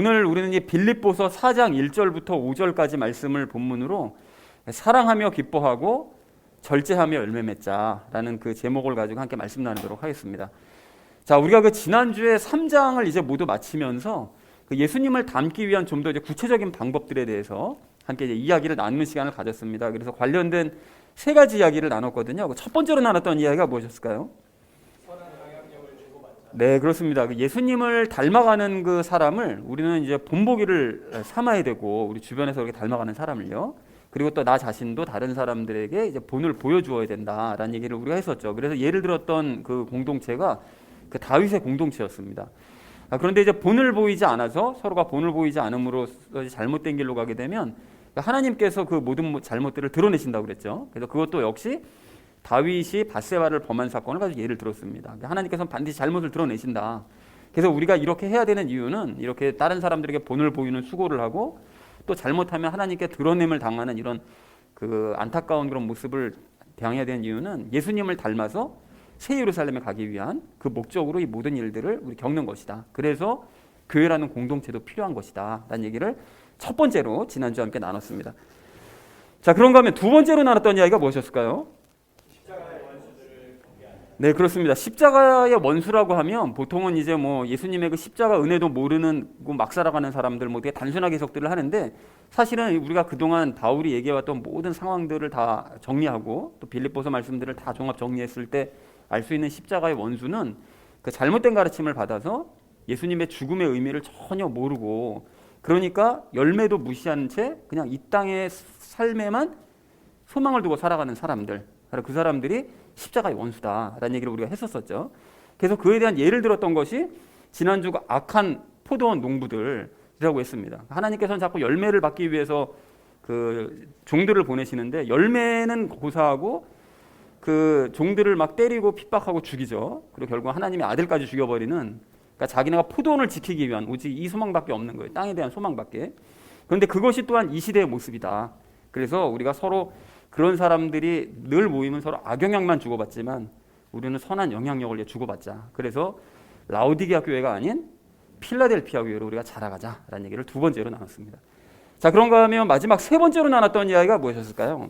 오늘 우리는 이 빌립보서 4장 1절부터 5절까지 말씀을 본문으로 사랑하며 기뻐하고 절제하며 열매 맺자라는 그 제목을 가지고 함께 말씀 나누도록 하겠습니다. 자, 우리가 그 지난주에 3장을 이제 모두 마치면서 그 예수님을 닮기 위한 좀 더 이제 구체적인 방법들에 대해서 함께 이제 이야기를 나누는 시간을 가졌습니다. 그래서 관련된 세 가지 이야기를 나눴거든요. 첫 번째로 나눴던 이야기가 무엇이었을까요? 네, 그렇습니다. 예수님을 닮아가는 그 사람을 우리는 이제 본보기를 삼아야 되고, 우리 주변에서 그렇게 닮아가는 사람을요. 그리고 또 나 자신도 다른 사람들에게 이제 본을 보여주어야 된다라는 얘기를 우리가 했었죠. 그래서 예를 들었던 그 공동체가 그 다윗의 공동체였습니다. 그런데 이제 본을 보이지 않아서, 서로가 본을 보이지 않음으로써 잘못된 길로 가게 되면 하나님께서 그 모든 잘못들을 드러내신다고 그랬죠. 그래서 그것도 역시 다윗이 밧세바를 범한 사건을 가지고 예를 들었습니다. 하나님께서는 반드시 잘못을 드러내신다. 그래서 우리가 이렇게 해야 되는 이유는, 이렇게 다른 사람들에게 본을 보이는 수고를 하고 또 잘못하면 하나님께 드러냄을 당하는 이런 그 안타까운 그런 모습을 대항해야 되는 이유는 예수님을 닮아서 새 예루살렘에 가기 위한 그 목적으로 이 모든 일들을 우리 겪는 것이다. 그래서 교회라는 공동체도 필요한 것이다 라는 얘기를 첫 번째로 지난주에 함께 나눴습니다. 자, 그런가 하면 두 번째로 나눴던 이야기가 무엇이었을까요? 네, 그렇습니다. 십자가의 원수라고 하면 보통은 이제 뭐 예수님의 그 십자가 은혜도 모르는 막 살아가는 사람들, 뭐 되게 단순하게 해석들을 하는데, 사실은 우리가 그동안 바울이 얘기해왔던 모든 상황들을 다 정리하고 또 빌립보서 말씀들을 다 종합 정리했을 때 알 수 있는 십자가의 원수는 그 잘못된 가르침을 받아서 예수님의 죽음의 의미를 전혀 모르고, 그러니까 열매도 무시한 채 그냥 이 땅의 삶에만 소망을 두고 살아가는 사람들, 바로 그 사람들이 십자가의 원수다라는 얘기를 우리가 했었었죠. 그래서 그에 대한 예를 들었던 것이 지난주 그 악한 포도원 농부들이라고 했습니다. 하나님께서는 자꾸 열매를 받기 위해서 그 종들을 보내시는데, 열매는 고사하고 그 종들을 막 때리고 핍박하고 죽이죠. 그리고 결국 하나님의 아들까지 죽여버리는, 그러니까 자기네가 포도원을 지키기 위한 오직 이 소망밖에 없는 거예요. 땅에 대한 소망밖에. 그런데 그것이 또한 이 시대의 모습이다. 그래서 우리가 서로 그런 사람들이 늘 모이면 서로 악영향만 주고받지만 우리는 선한 영향력을 주고받자. 그래서 라오디게아 교회가 아닌 필라델피아 교회로 우리가 자라가자라는 얘기를 두 번째로 나눴습니다. 자, 그런가 하면 마지막 세 번째로 나눴던 이야기가 무엇이었을까요?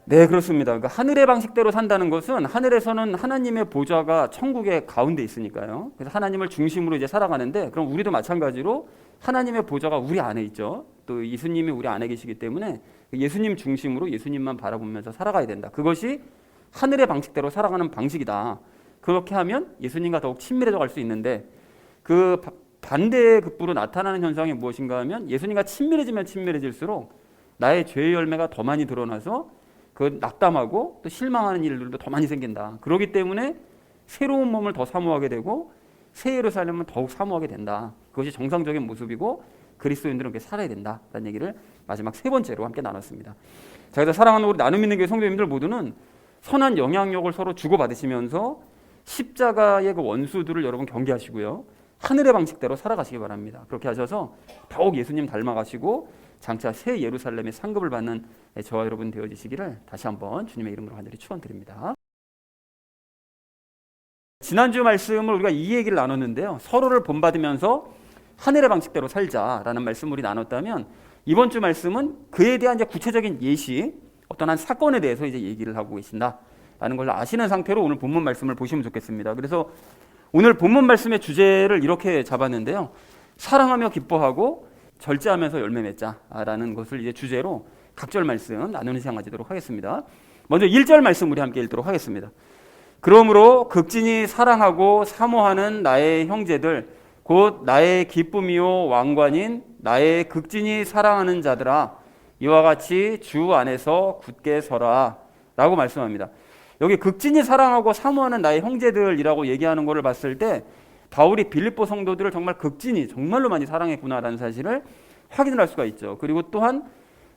네, 그렇습니다. 그러니까 하늘의 방식대로 산다는 것은, 하늘에서는 하나님의 보좌가 천국의 가운데 있으니까요. 그래서 하나님을 중심으로 이제 살아가는데, 그럼 우리도 마찬가지로 하나님의 보좌가 우리 안에 있죠. 또 예수님이 우리 안에 계시기 때문에 예수님 중심으로 예수님만 바라보면서 살아가야 된다. 그것이 하늘의 방식대로 살아가는 방식이다. 그렇게 하면 예수님과 더욱 친밀해져 갈 수 있는데, 그 반대의 극부로 나타나는 현상이 무엇인가 하면, 예수님과 친밀해지면 친밀해질수록 나의 죄의 열매가 더 많이 드러나서 그 낙담하고 또 실망하는 일들도 더 많이 생긴다. 그렇기 때문에 새로운 몸을 더 사모하게 되고 새 예루살렘은 더욱 사모하게 된다. 그것이 정상적인 모습이고 그리스도인들은 그렇게 살아야 된다라는 얘기를 마지막 세 번째로 함께 나눴습니다. 자, 그래서 사랑하는 우리 나눔 있는 교회 성도님들 모두는 선한 영향력을 서로 주고받으시면서 십자가의 그 원수들을 여러분 경계하시고요, 하늘의 방식대로 살아가시기 바랍니다. 그렇게 하셔서 더욱 예수님 닮아가시고 장차 새 예루살렘의 상급을 받는 저와 여러분 되어지시기를 다시 한번 주님의 이름으로 간절히 축원드립니다. 지난주 말씀을 우리가 이 얘기를 나눴는데요, 서로를 본받으면서 하늘의 방식대로 살자라는 말씀을 우리 나눴다면, 이번 주 말씀은 그에 대한 이제 구체적인 예시, 어떤 한 사건에 대해서 이제 얘기를 하고 계신다라는 걸 아시는 상태로 오늘 본문 말씀을 보시면 좋겠습니다. 그래서 오늘 본문 말씀의 주제를 이렇게 잡았는데요, 사랑하며 기뻐하고 절제하면서 열매 맺자라는 것을 이제 주제로 각절 말씀 나누는 시간 가지도록 하겠습니다. 먼저 1절 말씀 우리 함께 읽도록 하겠습니다. 그러므로 극진히 사랑하고 사모하는 나의 형제들, 곧 나의 기쁨이요 왕관인 나의 극진히 사랑하는 자들아, 이와 같이 주 안에서 굳게 서라 라고 말씀합니다. 여기 극진히 사랑하고 사모하는 나의 형제들이라고 얘기하는 것을 봤을 때, 바울이 빌립보 성도들을 정말 극진히 정말로 많이 사랑했구나라는 사실을 확인을 할 수가 있죠. 그리고 또한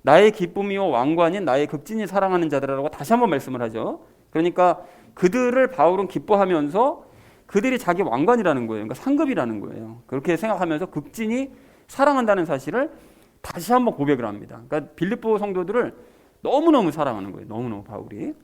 나의 기쁨이요 왕관인 나의 극진히 사랑하는 자들이라고 다시 한번 말씀을 하죠. 그러니까 그들을 바울은 기뻐하면서 그들이 자기 왕관이라는 거예요. 그러니까 상급이라는 거예요. 그렇게 생각하면서 극진히 사랑한다는 사실을 다시 한번 고백을 합니다. 그러니까 빌립보 성도들을 너무너무 사랑하는 거예요. 너무너무 바울이.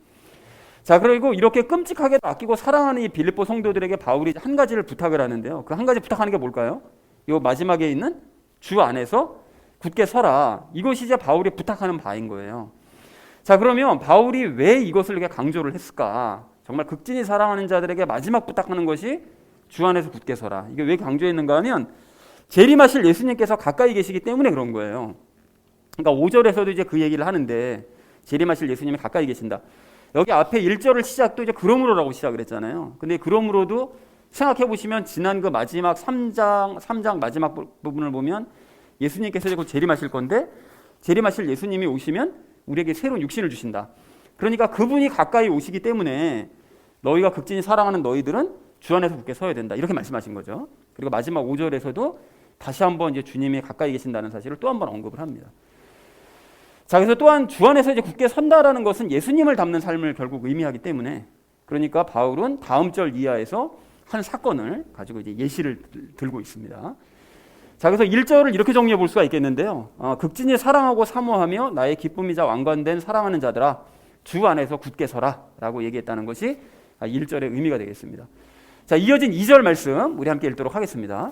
자, 그리고 이렇게 끔찍하게 아끼고 사랑하는 이 빌립보 성도들에게 바울이 한 가지를 부탁을 하는데요. 그 한 가지 부탁하는 게 뭘까요? 요 마지막에 있는 주 안에서 굳게 서라. 이것이 이제 바울이 부탁하는 바인 거예요. 자, 그러면 바울이 왜 이것을 이렇게 강조를 했을까? 정말 극진히 사랑하는 자들에게 마지막 부탁하는 것이 주 안에서 굳게 서라. 이게 왜 강조했는가 하면 재림하실 예수님께서 가까이 계시기 때문에 그런 거예요. 그러니까 5절에서도 이제 그 얘기를 하는데 재림하실 예수님이 가까이 계신다. 여기 앞에 1절을 시작도 이제 그러므로라고 시작을 했잖아요. 근데 그러므로도 생각해 보시면 지난 그 마지막 3장 마지막 부분을 보면 예수님께서 곧 재림하실 건데 재림하실 예수님이 오시면 우리에게 새로운 육신을 주신다. 그러니까 그분이 가까이 오시기 때문에 너희가 극진히 사랑하는 너희들은 주 안에서 굳게 서야 된다. 이렇게 말씀하신 거죠. 그리고 마지막 5절에서도 다시 한번 이제 주님이 가까이 계신다는 사실을 또 한 번 언급을 합니다. 자, 그래서 또한 주 안에서 이제 굳게 선다라는 것은 예수님을 닮는 삶을 결국 의미하기 때문에 그러니까 바울은 다음 절 이하에서 한 사건을 가지고 이제 예시를 들고 있습니다. 자, 그래서 1절을 이렇게 정리해 볼 수가 있겠는데요. 극진히 사랑하고 사모하며 나의 기쁨이자 왕관된 사랑하는 자들아 주 안에서 굳게 서라 라고 얘기했다는 것이 1절의 의미가 되겠습니다. 자, 이어진 2절 말씀 우리 함께 읽도록 하겠습니다.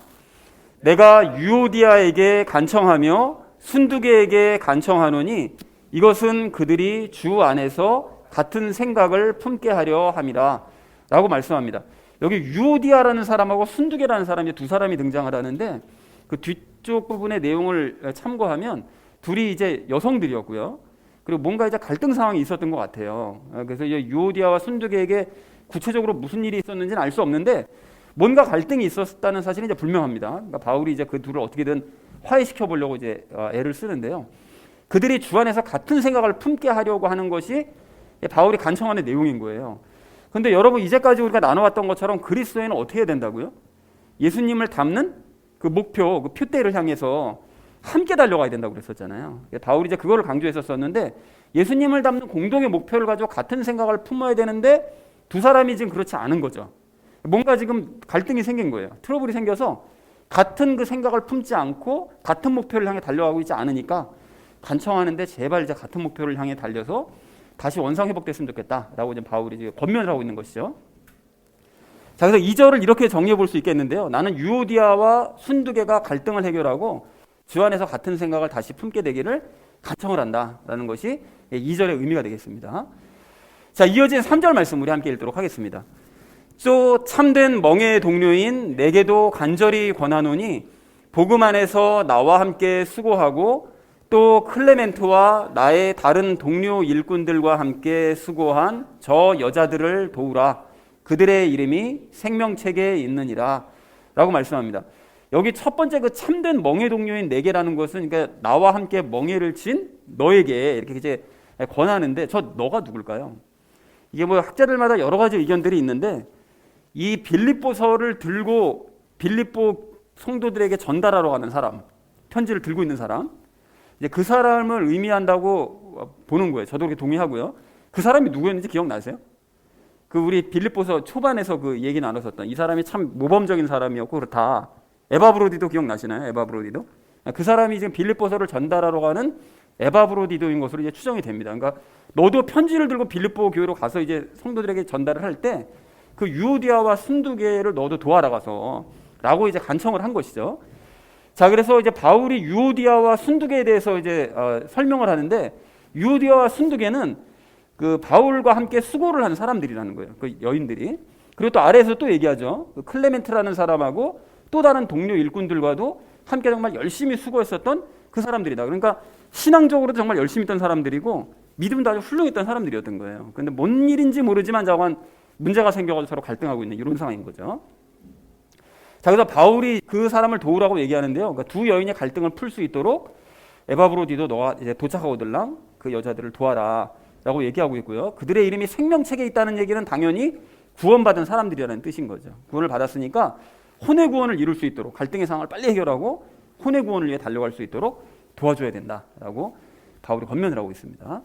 내가 유오디아에게 간청하며 순두개에게 간청하노니 이것은 그들이 주 안에서 같은 생각을 품게 하려 함이라 라고 말씀합니다. 여기 유오디아라는 사람하고 순두개라는 사람이 두 사람이 등장을 하는데 그 뒤쪽 부분의 내용을 참고하면 둘이 이제 여성들이었고요. 그리고 뭔가 이제 갈등 상황이 있었던 것 같아요. 그래서 이제 유오디아와 순두개에게 구체적으로 무슨 일이 있었는지는 알 수 없는데 뭔가 갈등이 있었다는 사실은 이제 불명합니다. 그러니까 바울이 이제 그 둘을 어떻게든 화해시켜 보려고 이제 애를 쓰는데요. 그들이 주 안에서 같은 생각을 품게 하려고 하는 것이 바울이 간청하는 내용인 거예요. 그런데 여러분 이제까지 우리가 나눠왔던 것처럼 그리스도인은 어떻게 해야 된다고요? 예수님을 닮는 그 목표, 그 표대를 향해서 함께 달려가야 된다고 그랬었잖아요. 바울이 이제 그거를 강조했었는데 예수님을 닮는 공동의 목표를 가지고 같은 생각을 품어야 되는데 두 사람이 지금 그렇지 않은 거죠. 뭔가 지금 갈등이 생긴 거예요. 트러블이 생겨서 같은 그 생각을 품지 않고 같은 목표를 향해 달려가고 있지 않으니까 간청하는데 제발 이제 같은 목표를 향해 달려서 다시 원상 회복됐으면 좋겠다라고 이제 바울이 이제 권면을 하고 있는 것이죠. 자, 그래서 2절을 이렇게 정리해 볼 수 있겠는데요. 나는 유오디아와 순두개가 갈등을 해결하고 주 안에서 같은 생각을 다시 품게 되기를 간청을 한다라는 것이 2절의 의미가 되겠습니다. 자, 이어진 3절 말씀 우리 함께 읽도록 하겠습니다. 또 참된 멍에의 동료인 내게도 간절히 권하노니 복음 안에서 나와 함께 수고하고 또 클레멘트와 나의 다른 동료 일꾼들과 함께 수고한 저 여자들을 도우라. 그들의 이름이 생명책에 있느니라 라고 말씀합니다. 여기 첫 번째 그 참된 멍에 동료인 내게라는 것은 그러니까 나와 함께 멍에를 친 너에게 이렇게 이제 권하는데 저 너가 누굴까요? 이게 뭐 학자들마다 여러 가지 의견들이 있는데 이 빌립보서를 들고 빌립보 성도들에게 전달하러 가는 사람, 편지를 들고 있는 사람, 이제 그 사람을 의미한다고 보는 거예요. 저도 그렇게 동의하고요. 그 사람이 누구였는지 기억나세요? 그 우리 빌립보서 초반에서 그 얘기 나눴었던 이 사람이 참 모범적인 사람이었고 그렇다. 에바브로디도 기억나시나요? 에바브로디도? 그 사람이 지금 빌립보서를 전달하러 가는 에바브로디도인 것으로 이제 추정이 됩니다. 그러니까 너도 편지를 들고 빌립보 교회로 가서 이제 성도들에게 전달을 할 때 그 유오디아와 순두개를 너도 도와라 가서라고 이제 간청을 한 것이죠. 자, 그래서 이제 바울이 유오디아와 순두개에 대해서 이제 설명을 하는데 유오디아와 순두개는 그 바울과 함께 수고를 하는 사람들이라는 거예요. 그 여인들이. 그리고 또 아래에서 또 얘기하죠. 그 클레멘트라는 사람하고 또 다른 동료 일꾼들과도 함께 정말 열심히 수고했었던 그 사람들이다. 그러니까 신앙적으로도 정말 열심히 했던 사람들이고 믿음도 아주 훌륭했던 사람들이었던 거예요. 그런데 뭔 일인지 모르지만 저건 문제가 생겨가지고 서로 갈등하고 있는 이런 상황인 거죠. 자, 그래서 바울이 그 사람을 도우라고 얘기하는데요. 그러니까 두 여인의 갈등을 풀 수 있도록 에바브로디도 너가 이제 도착하고들랑 그 여자들을 도와라라고 얘기하고 있고요. 그들의 이름이 생명책에 있다는 얘기는 당연히 구원받은 사람들이라는 뜻인 거죠. 구원을 받았으니까 혼의 구원을 이룰 수 있도록 갈등의 상황을 빨리 해결하고 혼의 구원을 위해 달려갈 수 있도록 도와줘야 된다라고 바울이 권면을 하고 있습니다.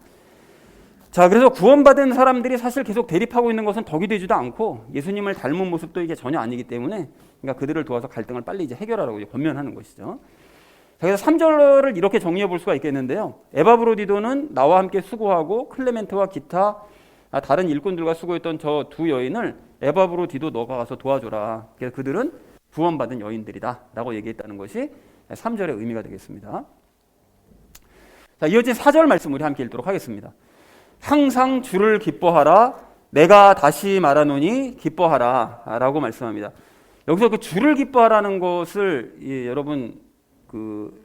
자, 그래서 구원받은 사람들이 사실 계속 대립하고 있는 것은 덕이 되지도 않고 예수님을 닮은 모습도 이게 전혀 아니기 때문에 그러니까 그들을 도와서 갈등을 빨리 이제 해결하라고 이제 권면하는 것이죠. 자, 그래서 3절을 이렇게 정리해 볼 수가 있겠는데요. 에바브로디도는 나와 함께 수고하고 클레멘트와 기타 다른 일꾼들과 수고했던 저 두 여인을 에바브로디도 너가 가서 도와줘라. 그래서 그들은 구원받은 여인들이다 라고 얘기했다는 것이 3절의 의미가 되겠습니다. 자, 이어진 4절 말씀 우리 함께 읽도록 하겠습니다. 항상 주를 기뻐하라, 내가 다시 말하노니 기뻐하라 라고 말씀합니다. 여기서 그 주를 기뻐하라는 것을 여러분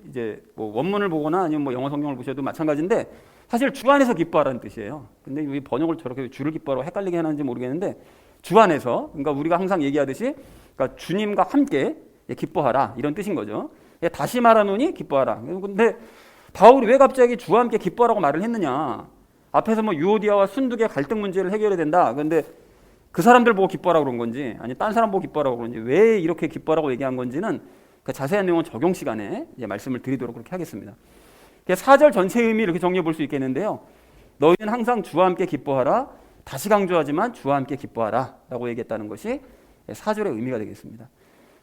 이제 뭐 원문을 보거나 아니면 뭐 영어 성경을 보셔도 마찬가지인데 사실 주 안에서 기뻐하라는 뜻이에요. 근데 이 번역을 저렇게 주를 기뻐하라고 헷갈리게 하는지 모르겠는데 주 안에서, 그러니까 우리가 항상 얘기하듯이 그러니까 주님과 함께 기뻐하라 이런 뜻인 거죠. 다시 말하노니 기뻐하라. 근데 바울이 왜 갑자기 주와 함께 기뻐하라고 말을 했느냐? 앞에서 뭐 유오디아와 순두의 갈등 문제를 해결해야 된다. 그런데 그 사람들 보고 기뻐하라고 그런 건지 아니 딴 사람 보고 기뻐하라고 그런지 왜 이렇게 기뻐하라고 얘기한 건지는 그 자세한 내용은 적용 시간에 이제 말씀을 드리도록 그렇게 하겠습니다. 4절 전체 의미 이렇게 정리해 볼 수 있겠는데요. 너희는 항상 주와 함께 기뻐하라. 다시 강조하지만 주와 함께 기뻐하라 라고 얘기했다는 것이 4절의 의미가 되겠습니다.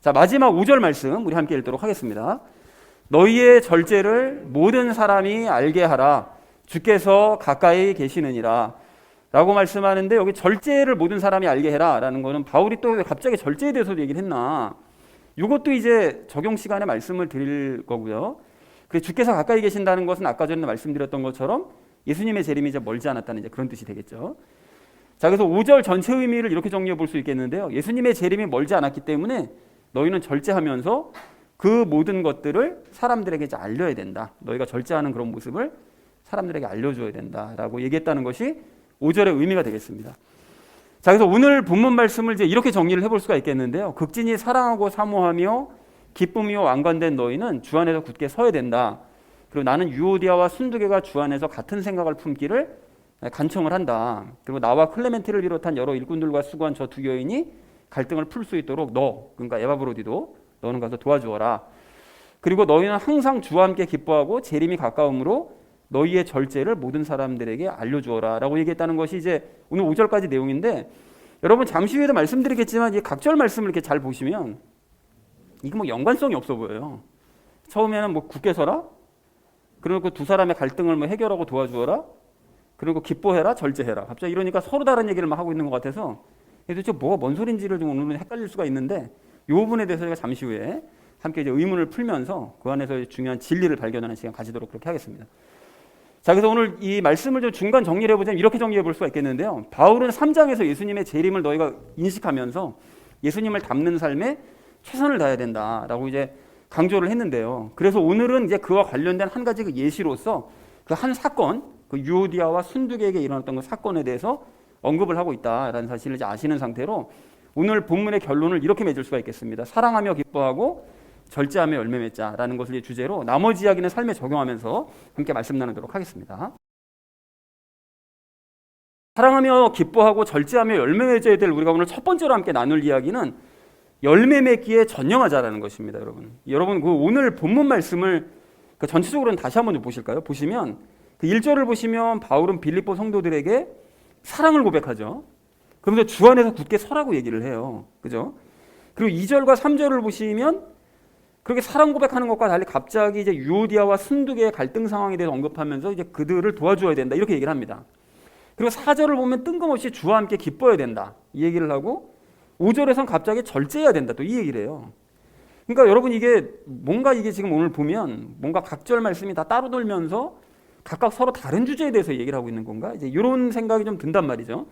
자, 마지막 5절 말씀 우리 함께 읽도록 하겠습니다. 너희의 절제를 모든 사람이 알게 하라. 주께서 가까이 계시느니라 라고 말씀하는데 여기 절제를 모든 사람이 알게 해라 라는 거는 바울이 또 왜 갑자기 절제에 대해서도 얘기를 했나, 이것도 이제 적용 시간에 말씀을 드릴 거고요. 그래서 주께서 가까이 계신다는 것은 아까 전에 말씀드렸던 것처럼 예수님의 재림이 이제 멀지 않았다는 이제 그런 뜻이 되겠죠. 자, 그래서 5절 전체 의미를 이렇게 정리해 볼 수 있겠는데요. 예수님의 재림이 멀지 않았기 때문에 너희는 절제하면서 그 모든 것들을 사람들에게 이제 알려야 된다. 너희가 절제하는 그런 모습을 사람들에게 알려줘야 된다라고 얘기했다는 것이 5절의 의미가 되겠습니다. 자, 그래서 오늘 본문 말씀을 이제 이렇게 정리를 해볼 수가 있겠는데요. 극진히 사랑하고 사모하며 기쁨이요 완관된 너희는 주 안에서 굳게 서야 된다. 그리고 나는 유오디아와 순두개가 주 안에서 같은 생각을 품기를 간청을 한다. 그리고 나와 클레멘티를 비롯한 여러 일꾼들과 수고한 저 두 여인이 갈등을 풀 수 있도록 그러니까 에바브로디도 너는 가서 도와주어라. 그리고 너희는 항상 주와 함께 기뻐하고 재림이 가까움으로 너희의 절제를 모든 사람들에게 알려주어라 라고 얘기했다는 것이 이제 오늘 5절까지 내용인데, 여러분 잠시 후에도 말씀드리겠지만 이 각절 말씀을 이렇게 잘 보시면 이게 뭐 연관성이 없어 보여요. 처음에는 뭐 굳게 서라, 그리고 두 사람의 갈등을 뭐 해결하고 도와주어라, 그리고 기뻐해라, 절제해라. 갑자기 이러니까 서로 다른 얘기를 막 하고 있는 것 같아서 도대체 뭐가 뭔 소린지를 좀 오늘은 헷갈릴 수가 있는데, 이 부분에 대해서 제가 잠시 후에 함께 이제 의문을 풀면서 그 안에서 중요한 진리를 발견하는 시간 가지도록 그렇게 하겠습니다. 자, 그래서 오늘 이 말씀을 좀 중간 정리를 해보자면 이렇게 정리해 볼 수가 있겠는데요. 바울은 3장에서 예수님의 재림을 너희가 인식하면서 예수님을 닮는 삶에 최선을 다해야 된다라고 이제 강조를 했는데요. 그래서 오늘은 이제 그와 관련된 한 가지 그 예시로서 그 한 사건, 그 유오디아와 순두개에게 일어났던 그 사건에 대해서 언급을 하고 있다라는 사실을 이제 아시는 상태로 오늘 본문의 결론을 이렇게 맺을 수가 있겠습니다. 사랑하며 기뻐하고 절제하며 열매 맺자라는 것을 주제로 나머지 이야기는 삶에 적용하면서 함께 말씀 나누도록 하겠습니다. 사랑하며 기뻐하고 절제하며 열매 맺어야 될 우리가 오늘 첫 번째로 함께 나눌 이야기는 열매 맺기에 전념하자라는 것입니다. 여러분 그 오늘 본문 말씀을 그 전체적으로는 다시 한번 좀 보실까요? 보시면 그 1절을 보시면 바울은 빌립보 성도들에게 사랑을 고백하죠. 그러면서 주 안에서 굳게 서라고 얘기를 해요. 그죠? 그리고 2절과 3절을 보시면 그렇게 사랑 고백하는 것과 달리 갑자기 이제 유오디아와 순두개의 갈등 상황에 대해서 언급하면서 이제 그들을 도와줘야 된다 이렇게 얘기를 합니다. 그리고 4절을 보면 뜬금없이 주와 함께 기뻐해야 된다 이 얘기를 하고 5절에선 갑자기 절제해야 된다 또 이 얘기를 해요. 그러니까 여러분 이게 뭔가 이게 지금 오늘 보면 뭔가 각절 말씀이 다 따로 돌면서 각각 서로 다른 주제에 대해서 얘기를 하고 있는 건가? 이제 이런 생각이 좀 든단 말이죠.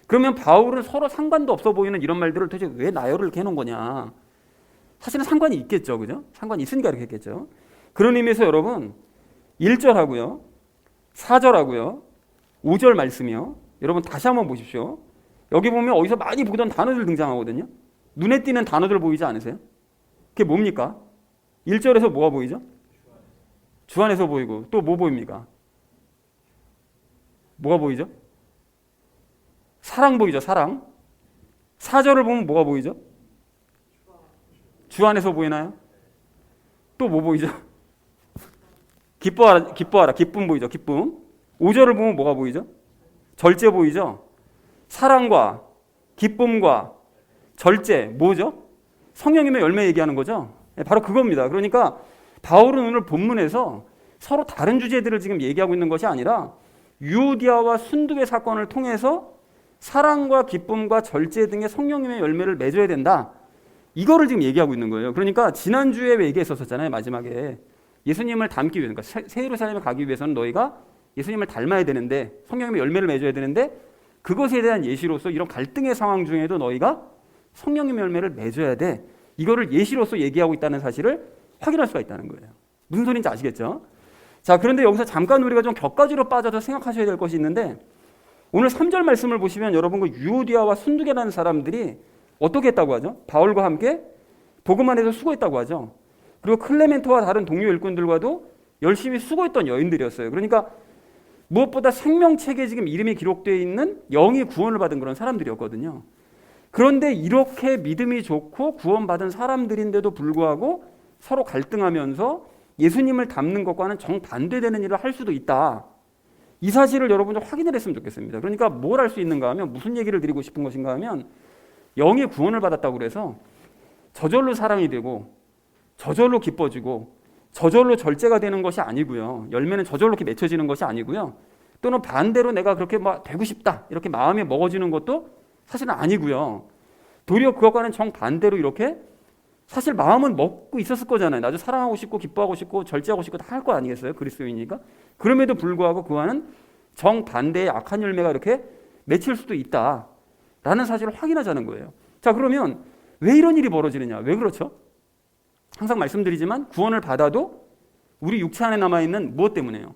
그러면 바울은 서로 상관도 없어 보이는 이런 말들을 도대체 왜 나열을 이렇게 해놓은 거냐? 사실은 상관이 있겠죠. 그죠? 상관이 있으니까 이렇게 했겠죠. 그런 의미에서 여러분 1절하고요. 4절하고요. 5절 말씀이요. 여러분 다시 한번 보십시오. 여기 보면 어디서 많이 보던 단어들 등장하거든요. 눈에 띄는 단어들 보이지 않으세요? 그게 뭡니까? 1절에서 뭐가 보이죠? 주 안에서 보이고 또 뭐 보입니까? 뭐가 보이죠? 사랑 보이죠. 사랑. 4절을 보면 뭐가 보이죠? 주 안에서 보이나요? 또 뭐 보이죠? 기뻐하라, 기뻐하라. 기쁨 보이죠. 기쁨. 5절을 보면 뭐가 보이죠? 절제 보이죠? 사랑과 기쁨과 절제 뭐죠? 성령님의 열매 얘기하는 거죠. 바로 그겁니다. 그러니까 바울은 오늘 본문에서 서로 다른 주제들을 지금 얘기하고 있는 것이 아니라 유오디아와 순두개 사건을 통해서 사랑과 기쁨과 절제 등의 성령님의 열매를 맺어야 된다. 이거를 지금 얘기하고 있는 거예요. 그러니까 지난주에 얘기했었잖아요. 마지막에 예수님을 닮기 위해서, 그러니까 새 예루살렘에 가기 위해서는 너희가 예수님을 닮아야 되는데, 성령님의 열매를 맺어야 되는데, 그것에 대한 예시로서 이런 갈등의 상황 중에도 너희가 성령님의 열매를 맺어야 돼. 이거를 예시로서 얘기하고 있다는 사실을 확인할 수가 있다는 거예요. 무슨 소리인지 아시겠죠? 자, 그런데 여기서 잠깐 우리가 좀 격가지로 빠져서 생각하셔야 될 것이 있는데, 오늘 3절 말씀을 보시면 여러분 그 유오디아와 순두계라는 사람들이 어떻게 했다고 하죠? 바울과 함께 복음 안에서 수고했다고 하죠. 그리고 클레멘토와 다른 동료 일꾼들과도 열심히 수고했던 여인들이었어요. 그러니까 무엇보다 생명책에 지금 이름이 기록되어 있는 영이 구원을 받은 그런 사람들이었거든요. 그런데 이렇게 믿음이 좋고 구원받은 사람들인데도 불구하고 서로 갈등하면서 예수님을 닮는 것과는 정반대되는 일을 할 수도 있다. 이 사실을 여러분 좀 확인을 했으면 좋겠습니다. 그러니까 뭘 할 수 있는가 하면, 무슨 얘기를 드리고 싶은 것인가 하면, 영의 구원을 받았다고 그래서 저절로 사랑이 되고 저절로 기뻐지고 저절로 절제가 되는 것이 아니고요. 열매는 저절로 이렇게 맺혀지는 것이 아니고요. 또는 반대로 내가 그렇게 막 되고 싶다 이렇게 마음이 먹어지는 것도 사실은 아니고요. 도리어 그것과는 정반대로 이렇게 사실 마음은 먹고 있었을 거잖아요. 나도 사랑하고 싶고 기뻐하고 싶고 절제하고 싶고 다 할 거 아니겠어요? 그리스도이니까. 그럼에도 불구하고 그와는 정반대의 악한 열매가 이렇게 맺힐 수도 있다라는 사실을 확인하자는 거예요. 자, 그러면 왜 이런 일이 벌어지느냐? 왜 그렇죠? 항상 말씀드리지만 구원을 받아도 우리 육체 안에 남아있는 무엇 때문에요?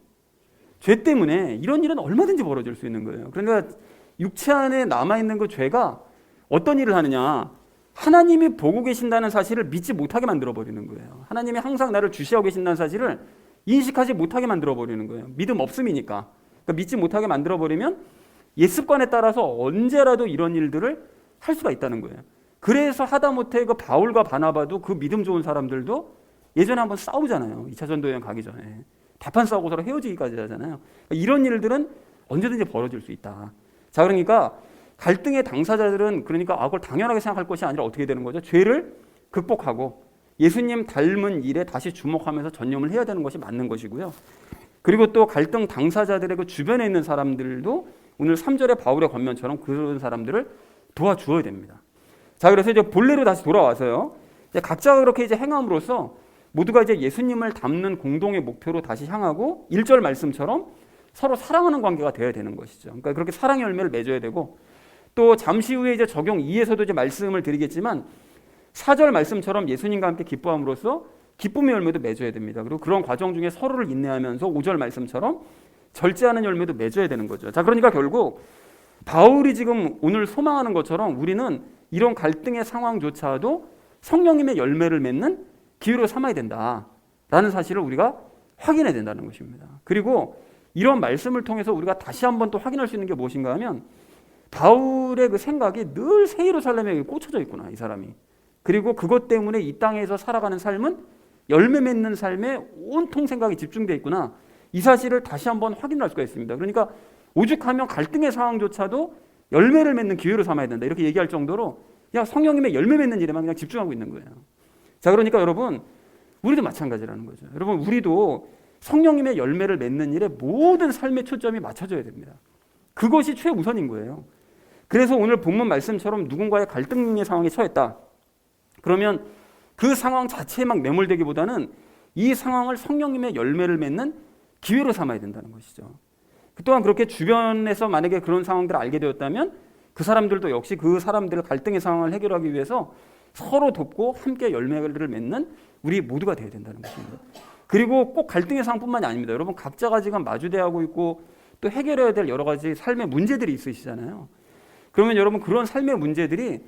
죄 때문에 이런 일은 얼마든지 벌어질 수 있는 거예요. 그러니까 육체 안에 남아있는 그 죄가 어떤 일을 하느냐? 하나님이 보고 계신다는 사실을 믿지 못하게 만들어버리는 거예요. 하나님이 항상 나를 주시하고 계신다는 사실을 인식하지 못하게 만들어버리는 거예요. 믿음 없음이니까. 그러니까 믿지 못하게 만들어버리면 옛 습관에 따라서 언제라도 이런 일들을 할 수가 있다는 거예요. 그래서 하다못해 그 바울과 바나바도 그 믿음 좋은 사람들도 예전에 한번 싸우잖아요. 2차 전도여행 가기 전에. 다판 싸우고 서로 헤어지기까지 하잖아요. 그러니까 이런 일들은 언제든지 벌어질 수 있다. 자, 그러니까 갈등의 당사자들은 그러니까 그걸 당연하게 생각할 것이 아니라 어떻게 되는 거죠? 죄를 극복하고 예수님 닮은 일에 다시 주목하면서 전념을 해야 되는 것이 맞는 것이고요. 그리고 또 갈등 당사자들의 그 주변에 있는 사람들도 오늘 3절의 바울의 권면처럼 그런 사람들을 도와주어야 됩니다. 자, 그래서 이제 본래로 다시 돌아와서요. 이제 각자가 그렇게 이제 행함으로써 모두가 이제 예수님을 닮는 공동의 목표로 다시 향하고 1절 말씀처럼 서로 사랑하는 관계가 되어야 되는 것이죠. 그러니까 그렇게 사랑의 열매를 맺어야 되고, 또 잠시 후에 이제 적용 2에서도 이제 말씀을 드리겠지만 4절 말씀처럼 예수님과 함께 기뻐함으로써 기쁨의 열매도 맺어야 됩니다. 그리고 그런 과정 중에 서로를 인내하면서 5절 말씀처럼 절제하는 열매도 맺어야 되는 거죠. 자, 그러니까 결국 바울이 지금 오늘 소망하는 것처럼 우리는 이런 갈등의 상황조차도 성령님의 열매를 맺는 기회로 삼아야 된다라는 사실을 우리가 확인해야 된다는 것입니다. 그리고 이런 말씀을 통해서 우리가 다시 한번 또 확인할 수 있는 게 무엇인가 하면, 바울의 그 생각이 늘 새 예루살렘에 꽂혀져 있구나, 이 사람이. 그리고 그것 때문에 이 땅에서 살아가는 삶은 열매 맺는 삶에 온통 생각이 집중되어 있구나, 이 사실을 다시 한번 확인할 수가 있습니다. 그러니까 오죽하면 갈등의 상황조차도 열매를 맺는 기회로 삼아야 된다, 이렇게 얘기할 정도로 그냥 성령님의 열매 맺는 일에만 그냥 집중하고 있는 거예요. 자, 그러니까 여러분, 우리도 마찬가지라는 거죠. 여러분, 우리도 성령님의 열매를 맺는 일에 모든 삶의 초점이 맞춰져야 됩니다. 그것이 최우선인 거예요. 그래서 오늘 본문 말씀처럼 누군가의 갈등의 상황에 처했다. 그러면 그 상황 자체에 막 매몰되기보다는 이 상황을 성령님의 열매를 맺는 기회로 삼아야 된다는 것이죠. 또한 그렇게 주변에서 만약에 그런 상황들을 알게 되었다면 그 사람들도 역시 그 사람들의 갈등의 상황을 해결하기 위해서 서로 돕고 함께 열매를 맺는 우리 모두가 되어야 된다는 것입니다. 그리고 꼭 갈등의 상황뿐만이 아닙니다. 여러분, 각자가 지금 마주대하고 있고 또 해결해야 될 여러 가지 삶의 문제들이 있으시잖아요. 그러면 여러분, 그런 삶의 문제들이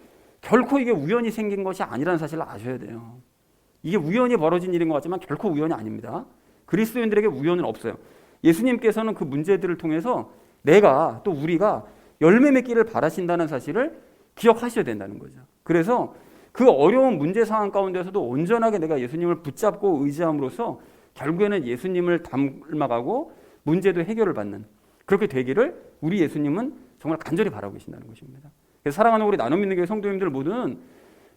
결코 이게 우연히 생긴 것이 아니라는 사실을 아셔야 돼요. 이게 우연히 벌어진 일인 것 같지만 결코 우연이 아닙니다. 그리스도인들에게 우연은 없어요. 예수님께서는 그 문제들을 통해서 내가 또 우리가 열매 맺기를 바라신다는 사실을 기억하셔야 된다는 거죠. 그래서 그 어려운 문제 상황 가운데서도 온전하게 내가 예수님을 붙잡고 의지함으로써 결국에는 예수님을 닮아가고 문제도 해결을 받는, 그렇게 되기를 우리 예수님은 정말 간절히 바라고 계신다는 것입니다. 그래서 사랑하는 우리 나눔 믿는 교회 성도님들 모두는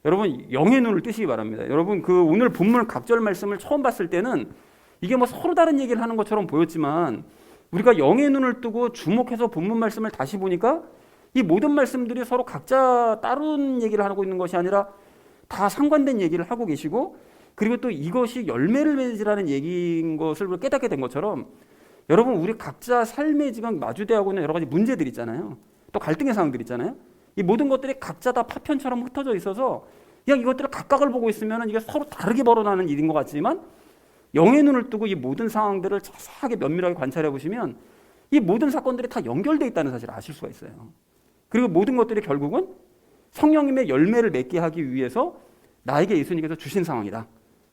여러분 영의 눈을 뜨시기 바랍니다. 여러분, 그 오늘 본문 각절 말씀을 처음 봤을 때는 이게 뭐 서로 다른 얘기를 하는 것처럼 보였지만, 우리가 영의 눈을 뜨고 주목해서 본문 말씀을 다시 보니까 이 모든 말씀들이 서로 각자 다른 얘기를 하고 있는 것이 아니라 다 상관된 얘기를 하고 계시고, 그리고 또 이것이 열매를 맺으라는 얘기인 것을 깨닫게 된 것처럼 여러분, 우리 각자 삶에 지금 마주대하고 있는 여러 가지 문제들 있잖아요. 또 갈등의 상황들 있잖아요. 이 모든 것들이 각자 다 파편처럼 흩어져 있어서 그냥 이것들을 각각을 보고 있으면 이게 서로 다르게 벌어나는 일인 것 같지만, 영의 눈을 뜨고 이 모든 상황들을 자세하게 면밀하게 관찰해 보시면 이 모든 사건들이 다 연결되어 있다는 사실을 아실 수가 있어요. 그리고 모든 것들이 결국은 성령님의 열매를 맺게 하기 위해서 나에게 예수님께서 주신 상황이다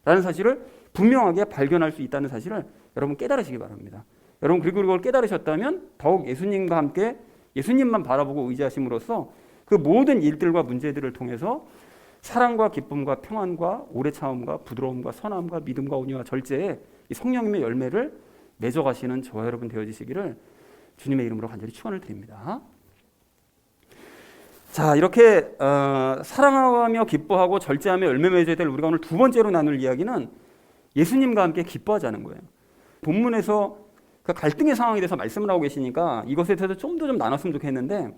라는 사실을 분명하게 발견할 수 있다는 사실을 여러분 깨달으시기 바랍니다. 여러분, 그리고 그걸 깨달으셨다면 더욱 예수님과 함께 예수님만 바라보고 의지하심으로써 그 모든 일들과 문제들을 통해서 사랑과 기쁨과 평안과 오래 참음과 부드러움과 선함과 믿음과 온유와 절제에 이 성령님의 열매를 맺어가시는 저와 여러분 되어지시기를 주님의 이름으로 간절히 축원을 드립니다. 자, 이렇게 사랑하며 기뻐하고 절제하며 열매 맺어야 될 우리가 오늘 두 번째로 나눌 이야기는 예수님과 함께 기뻐하자는 거예요. 본문에서 그 갈등의 상황에 대해서 말씀을 하고 계시니까 이것에 대해서 좀 더 나눴으면 좋겠는데,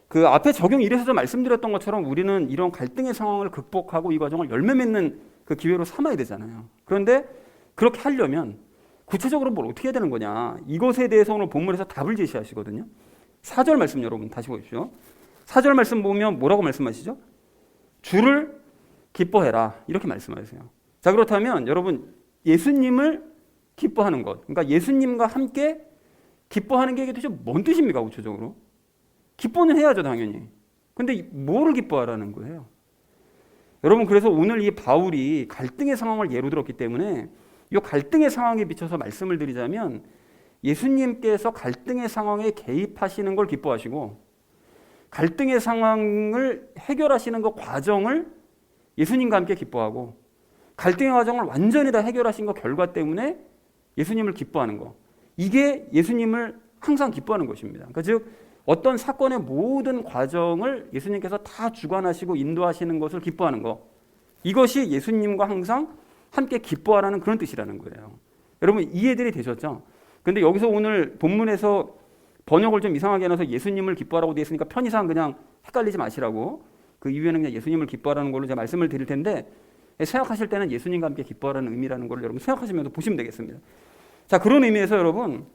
그 앞에 적용 1에서도 말씀드렸던 것처럼 우리는 이런 갈등의 상황을 극복하고 이 과정을 열매 맺는 그 기회로 삼아야 되잖아요. 그런데 그렇게 하려면 구체적으로 뭘 어떻게 해야 되는 거냐, 이것에 대해서 오늘 본문에서 답을 제시하시거든요. 4절 말씀 여러분 다시 보십시오. 4절 말씀 보면 뭐라고 말씀하시죠? 주를 기뻐해라 이렇게 말씀하세요. 자, 그렇다면 여러분, 예수님을 기뻐하는 것, 그러니까 예수님과 함께 기뻐하는 게 이게 도대체 뭔 뜻입니까? 구체적으로 기뻐는 해야죠 당연히. 근데 뭐를 기뻐하라는 거예요? 여러분, 그래서 오늘 이 바울이 갈등의 상황을 예로 들었기 때문에 이 갈등의 상황에 비춰서 말씀을 드리자면, 예수님께서 갈등의 상황에 개입하시는 걸 기뻐하시고 갈등의 상황을 해결하시는 그 과정을 예수님과 함께 기뻐하고, 갈등의 과정을 완전히 다 해결하신 그 결과 때문에 예수님을 기뻐하는 거, 이게 예수님을 항상 기뻐하는 것입니다. 그러니까 즉 어떤 사건의 모든 과정을 예수님께서 다 주관하시고 인도하시는 것을 기뻐하는 거, 이것이 예수님과 항상 함께 기뻐하라는 그런 뜻이라는 거예요. 여러분, 이해들이 되셨죠? 근데 여기서 오늘 본문에서 번역을 좀 이상하게 해놔서 예수님을 기뻐하라고 되어 있으니까 편의상 그냥 헷갈리지 마시라고, 그 이후에는 그냥 예수님을 기뻐하라는 걸로 제가 말씀을 드릴 텐데, 생각하실 때는 예수님과 함께 기뻐하라는 의미라는 걸 여러분 생각하시면서 보시면 되겠습니다. 자, 그런 의미에서 여러분,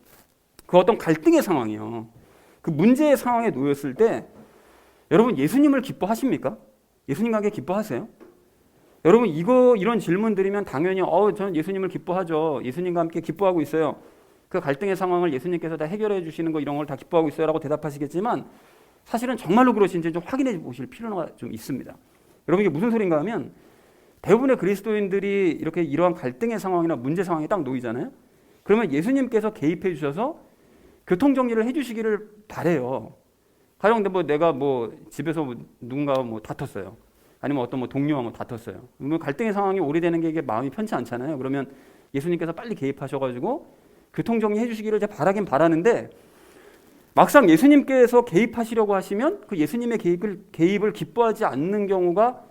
그 어떤 갈등의 상황이요, 그 문제의 상황에 놓였을 때 여러분 예수님을 기뻐하십니까? 예수님과 함께 기뻐하세요? 여러분, 이런 질문 드리면 당연히 저는 예수님을 기뻐하죠, 예수님과 함께 기뻐하고 있어요, 그 갈등의 상황을 예수님께서 다 해결해 주시는 거 이런 걸 다 기뻐하고 있어요 라고 대답하시겠지만, 사실은 정말로 그러신지 좀 확인해 보실 필요가 좀 있습니다. 여러분, 이게 무슨 소린가 하면, 대부분의 그리스도인들이 이렇게 이러한 갈등의 상황이나 문제 상황에 딱 놓이잖아요. 그러면 예수님께서 개입해 주셔서 교통정리를 해 주시기를 바래요. 가령 내가 집에서 누군가 다퉜어요. 아니면 어떤 동료와 다퉜어요. 그러면 갈등의 상황이 오래되는 게 이게 마음이 편치 않잖아요. 그러면 예수님께서 빨리 개입하셔가지고 교통정리 해 주시기를 제가 바라긴 바라는데, 막상 예수님께서 개입하시려고 하시면 그 예수님의 개입을 기뻐하지 않는 경우가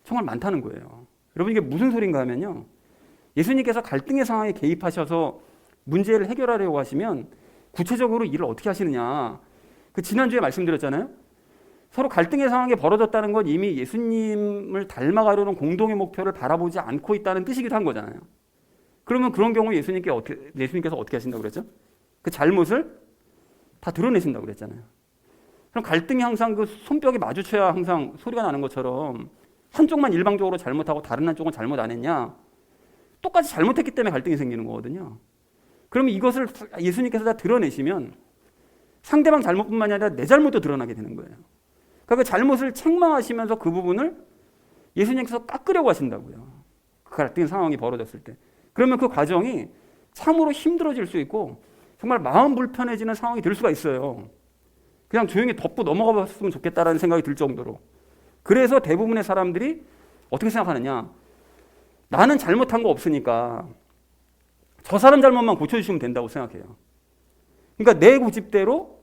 정말 많다는 거예요. 여러분, 이게 무슨 소린가 하면요, 예수님께서 갈등의 상황에 개입하셔서 문제를 해결하려고 하시면 구체적으로 일을 어떻게 하시느냐, 그 지난주에 말씀드렸잖아요. 서로 갈등의 상황이 벌어졌다는 건 이미 예수님을 닮아가려는 공동의 목표를 바라보지 않고 있다는 뜻이기도 한 거잖아요. 그러면 그런 경우 예수님께서 어떻게 하신다고 그랬죠? 그 잘못을 다 드러내신다고 그랬잖아요. 그럼 갈등이 항상 그 손뼉이 마주쳐야 항상 소리가 나는 것처럼 한쪽만 일방적으로 잘못하고 다른 한쪽은 잘못 안 했냐? 똑같이 잘못했기 때문에 갈등이 생기는 거거든요. 그러면 이것을 예수님께서 다 드러내시면 상대방 잘못뿐만이 아니라 내 잘못도 드러나게 되는 거예요. 그러니까 그 잘못을 책망하시면서 그 부분을 예수님께서 깎으려고 하신다고요. 그 갈등의 상황이 벌어졌을 때. 그러면 그 과정이 참으로 힘들어질 수 있고 정말 마음 불편해지는 상황이 될 수가 있어요. 그냥 조용히 덮고 넘어가 봤으면 좋겠다라는 생각이 들 정도로. 그래서 대부분의 사람들이 어떻게 생각하느냐, 나는 잘못한 거 없으니까 저 사람 잘못만 고쳐주시면 된다고 생각해요. 그러니까 내 고집대로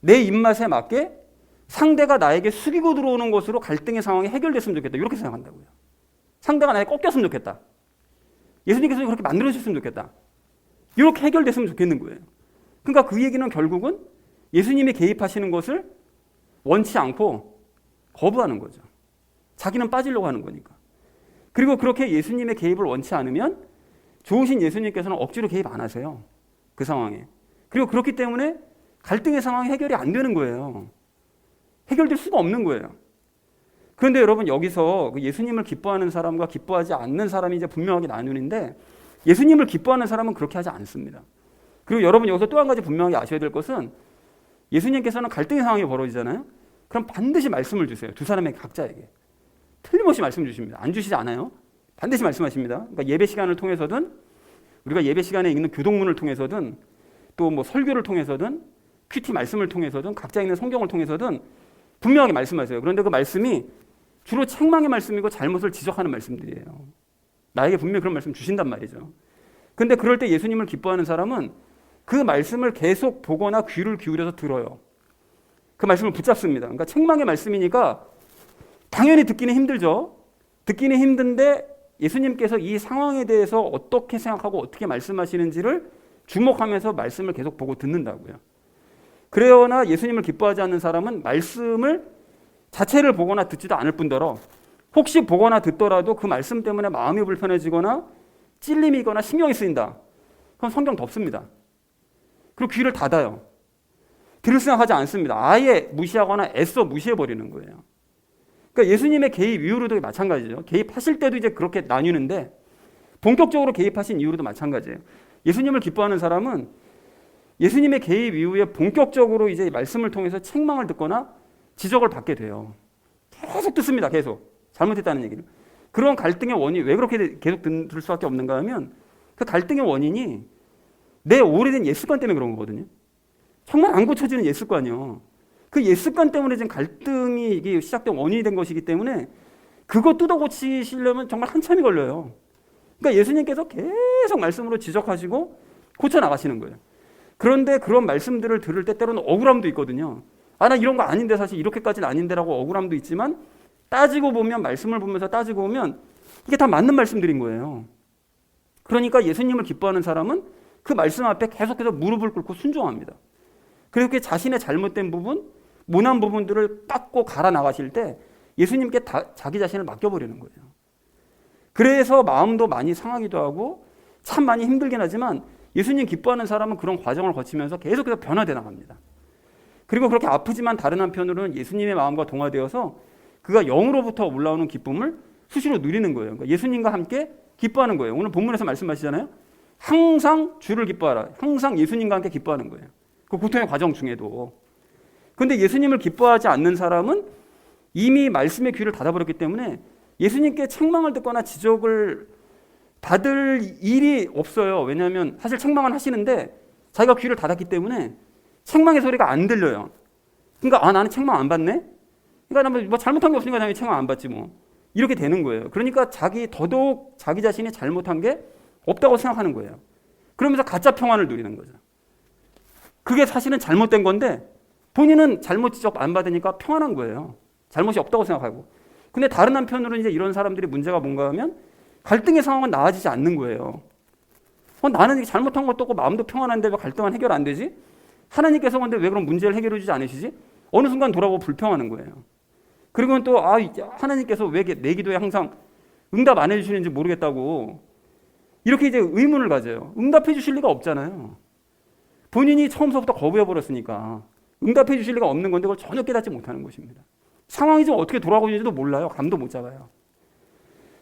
내 입맛에 맞게 상대가 나에게 숙이고 들어오는 것으로 갈등의 상황이 해결됐으면 좋겠다, 이렇게 생각한다고요. 상대가 나에게 꺾였으면 좋겠다, 예수님께서 그렇게 만들어주셨으면 좋겠다, 이렇게 해결됐으면 좋겠는 거예요. 그러니까 그 얘기는 결국은 예수님이 개입하시는 것을 원치 않고 거부하는 거죠. 자기는 빠지려고 하는 거니까. 그리고 그렇게 예수님의 개입을 원치 않으면 좋으신 예수님께서는 억지로 개입 안 하세요. 그 상황에. 그리고 그렇기 때문에 갈등의 상황이 해결이 안 되는 거예요. 해결될 수가 없는 거예요. 그런데 여러분, 여기서 예수님을 기뻐하는 사람과 기뻐하지 않는 사람이 이제 분명하게 나누는데, 예수님을 기뻐하는 사람은 그렇게 하지 않습니다. 그리고 여러분, 여기서 또 한 가지 분명하게 아셔야 될 것은, 예수님께서는 갈등의 상황이 벌어지잖아요. 그럼 반드시 말씀을 주세요. 두 사람의 각자에게. 틀림없이 말씀 주십니다. 안 주시지 않아요. 반드시 말씀하십니다. 그러니까 예배 시간을 통해서든, 우리가 예배 시간에 읽는 교동문을 통해서든, 또 뭐 설교를 통해서든, 큐티 말씀을 통해서든, 각자 읽는 성경을 통해서든 분명하게 말씀하세요. 그런데 그 말씀이 주로 책망의 말씀이고 잘못을 지적하는 말씀들이에요. 나에게 분명히 그런 말씀 주신단 말이죠. 근데 그럴 때 예수님을 기뻐하는 사람은 그 말씀을 계속 보거나 귀를 기울여서 들어요. 그 말씀을 붙잡습니다. 그러니까 책망의 말씀이니까 당연히 듣기는 힘들죠. 듣기는 힘든데 예수님께서 이 상황에 대해서 어떻게 생각하고 어떻게 말씀하시는지를 주목하면서 말씀을 계속 보고 듣는다고요. 그러나 예수님을 기뻐하지 않는 사람은 말씀을 자체를 보거나 듣지도 않을 뿐더러 혹시 보거나 듣더라도 그 말씀 때문에 마음이 불편해지거나 찔림이거나 신경이 쓰인다. 그럼 성경 덮습니다. 그리고 귀를 닫아요. 들을 생각하지 않습니다. 아예 무시하거나 애써 무시해버리는 거예요. 그러니까 예수님의 개입 이후로도 마찬가지죠. 개입하실 때도 이제 그렇게 나뉘는데 본격적으로 개입하신 이후로도 마찬가지예요. 예수님을 기뻐하는 사람은 예수님의 개입 이후에 본격적으로 이제 말씀을 통해서 책망을 듣거나 지적을 받게 돼요. 계속 듣습니다. 계속. 잘못했다는 얘기를. 그런 갈등의 원인이 왜 그렇게 계속 들을 수밖에 없는가 하면 그 갈등의 원인이 내 오래된 옛습관 때문에 그런 거거든요. 정말 안 고쳐지는 옛습관이요. 그 옛습관 때문에 지금 갈등이 이게 시작된 원인이 된 것이기 때문에 그거 뜯어 고치시려면 정말 한참이 걸려요. 그러니까 예수님께서 계속 말씀으로 지적하시고 고쳐나가시는 거예요. 그런데 그런 말씀들을 들을 때 때로는 억울함도 있거든요. 아, 나 이런 거 아닌데 사실 이렇게까지는 아닌데라고 억울함도 있지만 따지고 보면 말씀을 보면서 따지고 보면 이게 다 맞는 말씀들인 거예요. 그러니까 예수님을 기뻐하는 사람은 그 말씀 앞에 계속해서 무릎을 꿇고 순종합니다. 그렇게 자신의 잘못된 부분, 모난 부분들을 깎고 갈아 나가실 때 예수님께 자기 자신을 맡겨버리는 거예요. 그래서 마음도 많이 상하기도 하고 참 많이 힘들긴 하지만 예수님 기뻐하는 사람은 그런 과정을 거치면서 계속해서 변화되어 나갑니다. 그리고 그렇게 아프지만 다른 한편으로는 예수님의 마음과 동화되어서 그가 영으로부터 올라오는 기쁨을 수시로 누리는 거예요. 그러니까 예수님과 함께 기뻐하는 거예요. 오늘 본문에서 말씀하시잖아요. 항상 주를 기뻐하라. 항상 예수님과 함께 기뻐하는 거예요. 그 고통의 과정 중에도. 그런데 예수님을 기뻐하지 않는 사람은 이미 말씀의 귀를 닫아버렸기 때문에 예수님께 책망을 듣거나 지적을 받을 일이 없어요. 왜냐하면 사실 책망은 하시는데 자기가 귀를 닫았기 때문에 책망의 소리가 안 들려요. 그러니까 나는 책망 안 받네? 그러니까 뭐 잘못한 게 없으니까 당연히 책망 안 받지 뭐. 이렇게 되는 거예요. 그러니까 더더욱 자기 자신이 잘못한 게 없다고 생각하는 거예요. 그러면서 가짜 평안을 누리는 거죠. 그게 사실은 잘못된 건데 본인은 잘못 지적 안 받으니까 평안한 거예요. 잘못이 없다고 생각하고. 근데 다른 한편으로는 이제 이런 사람들이 문제가 뭔가 하면 갈등의 상황은 나아지지 않는 거예요. 나는 잘못한 것도 없고 마음도 평안한데 왜 갈등은 해결 안 되지? 하나님께서 근데 왜 그런 문제를 해결해 주지 않으시지? 어느 순간 돌아보고 불평하는 거예요. 그리고는 또 하나님께서 왜 내 기도에 항상 응답 안 해주시는지 모르겠다고 이렇게 이제 의문을 가져요. 응답해 주실 리가 없잖아요. 본인이 처음서부터 거부해버렸으니까 응답해 주실 리가 없는 건데 그걸 전혀 깨닫지 못하는 것입니다. 상황이 좀 어떻게 돌아가고 있는지도 몰라요. 감도 못 잡아요.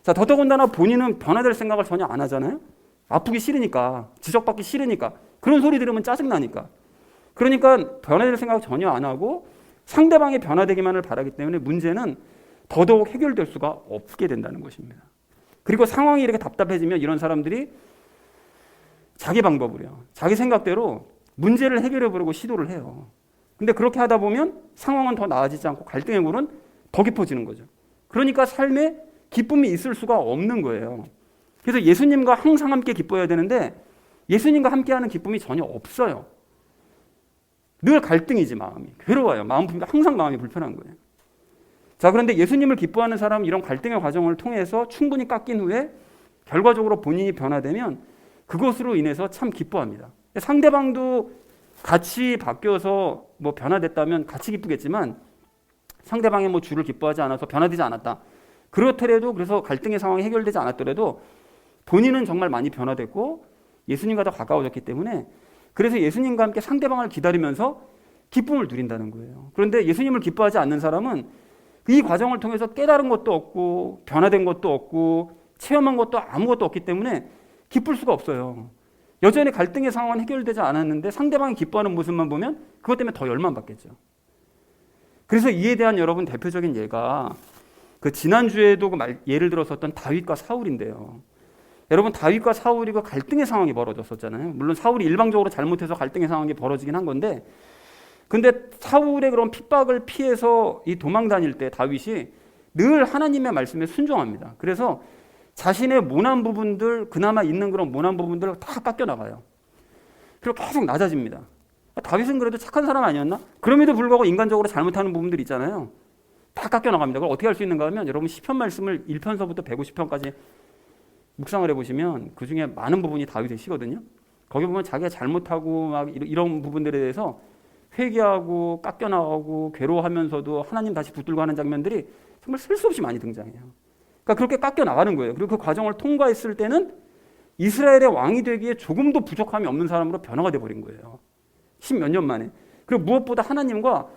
자, 더더군다나 본인은 변화될 생각을 전혀 안 하잖아요. 아프기 싫으니까, 지적받기 싫으니까, 그런 소리 들으면 짜증나니까. 그러니까 변화될 생각을 전혀 안 하고 상대방이 변화되기만을 바라기 때문에 문제는 더더욱 해결될 수가 없게 된다는 것입니다. 그리고 상황이 이렇게 답답해지면 이런 사람들이 자기 방법으로요, 자기 생각대로 문제를 해결해보려고 시도를 해요. 근데 그렇게 하다 보면 상황은 더 나아지지 않고 갈등의 골은 더 깊어지는 거죠. 그러니까 삶에 기쁨이 있을 수가 없는 거예요. 그래서 예수님과 항상 함께 기뻐해야 되는데 예수님과 함께하는 기쁨이 전혀 없어요. 늘 갈등이지, 마음이. 괴로워요. 항상 마음이 불편한 거예요. 자, 그런데 예수님을 기뻐하는 사람은 이런 갈등의 과정을 통해서 충분히 깎인 후에 결과적으로 본인이 변화되면 그것으로 인해서 참 기뻐합니다. 상대방도 같이 바뀌어서 뭐 변화됐다면 같이 기쁘겠지만 상대방이 뭐 주를 기뻐하지 않아서 변화되지 않았다. 그렇더라도 그래서 갈등의 상황이 해결되지 않았더라도 본인은 정말 많이 변화됐고 예수님과 더 가까워졌기 때문에 그래서 예수님과 함께 상대방을 기다리면서 기쁨을 누린다는 거예요. 그런데 예수님을 기뻐하지 않는 사람은 이 과정을 통해서 깨달은 것도 없고 변화된 것도 없고 체험한 것도 아무것도 없기 때문에 기쁠 수가 없어요. 여전히 갈등의 상황은 해결되지 않았는데 상대방이 기뻐하는 모습만 보면 그것 때문에 더 열만받겠죠. 그래서 이에 대한 여러분 대표적인 예가 그 지난주에도 예를 들었었던 다윗과 사울인데요. 여러분 다윗과 사울이 그 갈등의 상황이 벌어졌었잖아요. 물론 사울이 일방적으로 잘못해서 갈등의 상황이 벌어지긴 한 건데 근데 사울의 그런 핍박을 피해서 이 도망 다닐 때 다윗이 늘 하나님의 말씀에 순종합니다. 그래서 자신의 모난 부분들, 그나마 있는 그런 모난 부분들을 다 깎여 나가요. 그리고 계속 낮아집니다. 다윗은 그래도 착한 사람 아니었나? 그럼에도 불구하고 인간적으로 잘못하는 부분들이 있잖아요. 다 깎여 나갑니다. 그걸 어떻게 할 수 있는가 하면 여러분 시편 말씀을 1편서부터 150편까지 묵상을 해보시면 그 중에 많은 부분이 다윗의 시거든요. 거기 보면 자기가 잘못하고 막 이런 부분들에 대해서 회개하고 깎여 나가고 괴로워하면서도 하나님 다시 붙들고 하는 장면들이 정말 셀 수 없이 많이 등장해요. 그러니까 그렇게 깎여 나가는 거예요. 그리고 그 과정을 통과했을 때는 이스라엘의 왕이 되기에 조금도 부족함이 없는 사람으로 변화가 돼버린 거예요. 10몇 년 만에. 그리고 무엇보다 하나님과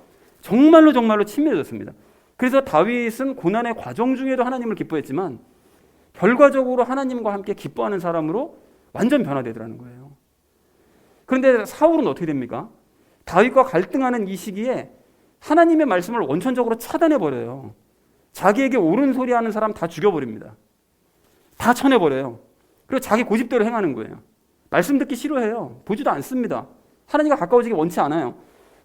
정말로 친밀해졌습니다. 그래서 다윗은 고난의 과정 중에도 하나님을 기뻐했지만 결과적으로 하나님과 함께 기뻐하는 사람으로 완전 변화되더라는 거예요. 그런데 사울은 어떻게 됩니까? 다윗과 갈등하는 이 시기에 하나님의 말씀을 원천적으로 차단해버려요. 자기에게 옳은 소리 하는 사람 다 죽여버립니다. 다 쳐내버려요. 그리고 자기 고집대로 행하는 거예요. 말씀 듣기 싫어해요. 보지도 않습니다. 하나님과 가까워지기 원치 않아요.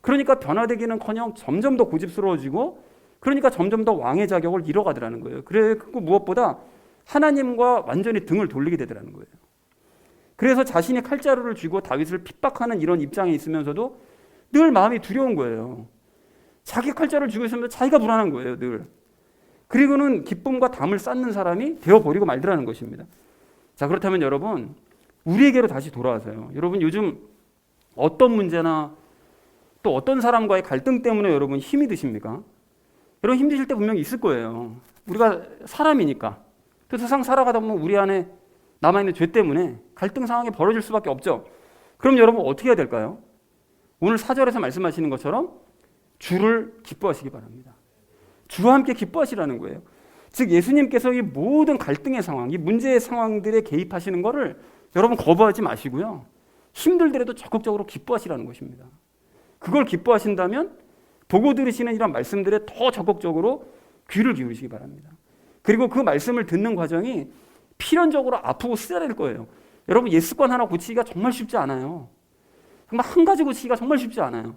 그러니까 변화되기는커녕 점점 더 고집스러워지고 그러니까 점점 더 왕의 자격을 잃어가더라는 거예요. 그리고 무엇보다 하나님과 완전히 등을 돌리게 되더라는 거예요. 그래서 자신이 칼자루를 쥐고 다윗을 핍박하는 이런 입장에 있으면서도 늘 마음이 두려운 거예요. 자기 칼자루를 쥐고 있으면 자기가 불안한 거예요, 늘. 그리고는 기쁨과 담을 쌓는 사람이 되어버리고 말더라는 것입니다. 자, 그렇다면 여러분, 우리에게로 다시 돌아와서요. 여러분, 요즘 어떤 문제나 또 어떤 사람과의 갈등 때문에 여러분 힘이 드십니까? 여러분 힘드실 때 분명히 있을 거예요. 우리가 사람이니까. 또 세상 살아가다 보면 우리 안에 남아있는 죄 때문에 갈등 상황이 벌어질 수밖에 없죠. 그럼 여러분 어떻게 해야 될까요? 오늘 4절에서 말씀하시는 것처럼 주를 기뻐하시기 바랍니다. 주와 함께 기뻐하시라는 거예요. 즉 예수님께서 이 모든 갈등의 상황, 이 문제의 상황들에 개입하시는 것을 여러분 거부하지 마시고요. 힘들더라도 적극적으로 기뻐하시라는 것입니다. 그걸 기뻐하신다면 보고 들으시는 이런 말씀들에 더 적극적으로 귀를 기울이시기 바랍니다. 그리고 그 말씀을 듣는 과정이 필연적으로 아프고 쓰라릴 거예요. 여러분 옛 습관 하나 고치기가 정말 쉽지 않아요. 정말 한 가지 고치기가 정말 쉽지 않아요.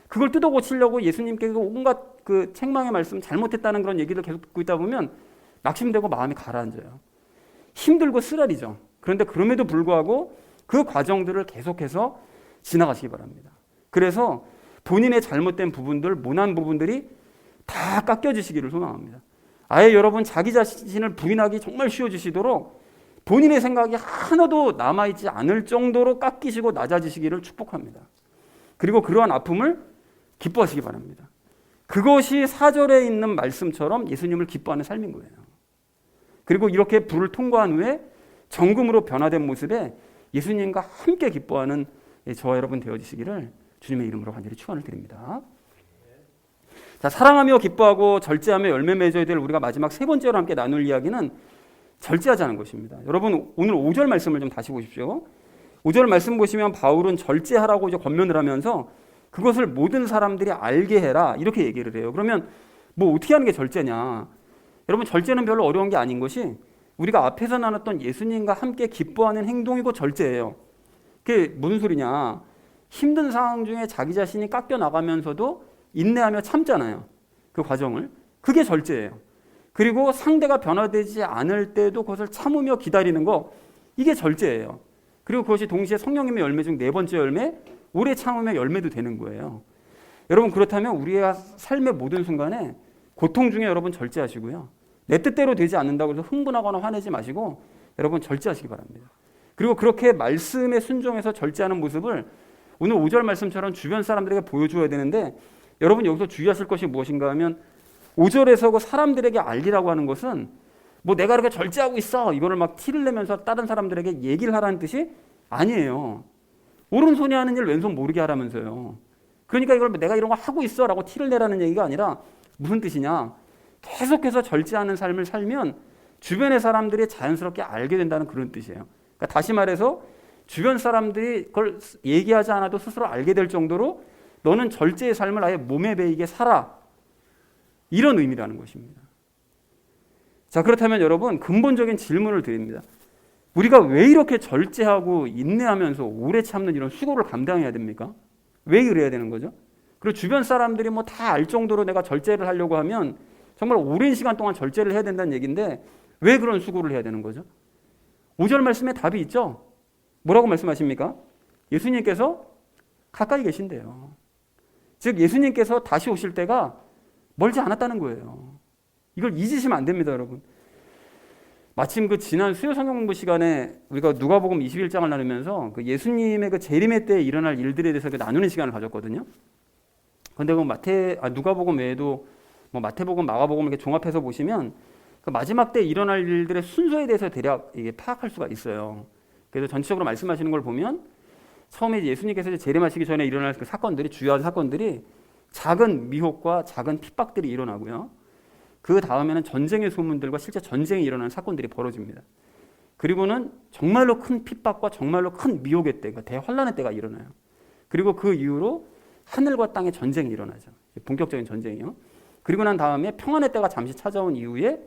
그걸 뜯어 고치려고 예수님께서 온갖 그 책망의 말씀 잘못했다는 그런 얘기를 계속 듣고 있다 보면 낙심되고 마음이 가라앉아요. 힘들고 쓰라리죠. 그런데 그럼에도 불구하고 그 과정들을 계속해서 지나가시기 바랍니다. 그래서 본인의 잘못된 부분들, 모난 부분들이 다 깎여지시기를 소망합니다. 아예 여러분 자기 자신을 부인하기 정말 쉬워지시도록 본인의 생각이 하나도 남아있지 않을 정도로 깎이시고 낮아지시기를 축복합니다. 그리고 그러한 아픔을 기뻐하시기 바랍니다. 그것이 4절에 있는 말씀처럼 예수님을 기뻐하는 삶인 거예요. 그리고 이렇게 불을 통과한 후에 정금으로 변화된 모습에 예수님과 함께 기뻐하는 저와 여러분 되어지시기를 주님의 이름으로 간절히 축원을 드립니다. 자, 사랑하며 기뻐하고 절제하며 열매 맺어야 될 우리가 마지막 세 번째로 함께 나눌 이야기는 절제하자는 것입니다. 여러분 오늘 5절 말씀을 좀 다시 보십시오. 5절 말씀 보시면 바울은 절제하라고 이제 권면을 하면서 그것을 모든 사람들이 알게 해라 이렇게 얘기를 해요. 그러면 뭐 어떻게 하는 게 절제냐? 여러분 절제는 별로 어려운 게 아닌 것이 우리가 앞에서 나눴던 예수님과 함께 기뻐하는 행동이고 절제예요. 그게 무슨 소리냐? 힘든 상황 중에 자기 자신이 깎여 나가면서도 인내하며 참잖아요. 그 과정을. 그게 절제예요. 그리고 상대가 변화되지 않을 때도 그것을 참으며 기다리는 거 이게 절제예요. 그리고 그것이 동시에 성령님의 열매 중 네 번째 열매 오래 참으며 열매도 되는 거예요. 여러분 그렇다면 우리의 삶의 모든 순간에 고통 중에 여러분 절제하시고요. 내 뜻대로 되지 않는다고 해서 흥분하거나 화내지 마시고 여러분 절제하시기 바랍니다. 그리고 그렇게 말씀에 순종해서 절제하는 모습을 오늘 5절 말씀처럼 주변 사람들에게 보여줘야 되는데 여러분 여기서 주의하실 것이 무엇인가 하면 5절에서 그 사람들에게 알리라고 하는 것은 뭐 내가 이렇게 절제하고 있어 이거를 막 티를 내면서 다른 사람들에게 얘기를 하라는 뜻이 아니에요. 오른손이 하는 일 왼손 모르게 하라면서요. 그러니까 이걸 내가 이런 거 하고 있어 라고 티를 내라는 얘기가 아니라 무슨 뜻이냐, 계속해서 절제하는 삶을 살면 주변의 사람들이 자연스럽게 알게 된다는 그런 뜻이에요. 그러니까 다시 말해서 주변 사람들이 그걸 얘기하지 않아도 스스로 알게 될 정도로 너는 절제의 삶을 아예 몸에 배이게 살아, 이런 의미라는 것입니다. 자, 그렇다면 여러분, 근본적인 질문을 드립니다. 우리가 왜 이렇게 절제하고 인내하면서 오래 참는 이런 수고를 감당해야 됩니까? 왜 그래야 되는 거죠? 그리고 주변 사람들이 뭐 다 알 정도로 내가 절제를 하려고 하면 정말 오랜 시간 동안 절제를 해야 된다는 얘기인데 왜 그런 수고를 해야 되는 거죠? 5절 말씀에 답이 있죠? 뭐라고 말씀하십니까? 예수님께서 가까이 계신대요. 즉 예수님께서 다시 오실 때가 멀지 않았다는 거예요. 이걸 잊으시면 안 됩니다, 여러분. 마침 그 지난 수요 성경 공부 시간에 우리가 누가복음 21장을 나누면서 그 예수님의 그 재림의 때에 일어날 일들에 대해서 나누는 시간을 가졌거든요. 그런데 그 누가복음 외에도 뭐 마태복음, 마가복음 이렇게 종합해서 보시면 그 마지막 때 일어날 일들의 순서에 대해서 대략 이게 파악할 수가 있어요. 그래서 전체적으로 말씀하시는 걸 보면 처음에 예수님께서 재림하시기 전에 일어날 그 사건들이, 주요한 사건들이 작은 미혹과 작은 핍박들이 일어나고요. 그 다음에는 전쟁의 소문들과 실제 전쟁이 일어나는 사건들이 벌어집니다. 그리고는 정말로 큰 핍박과 정말로 큰 미혹의 때가, 대환란의 때가 일어나요. 그리고 그 이후로 하늘과 땅의 전쟁이 일어나죠. 본격적인 전쟁이요. 그리고 난 다음에 평안의 때가 잠시 찾아온 이후에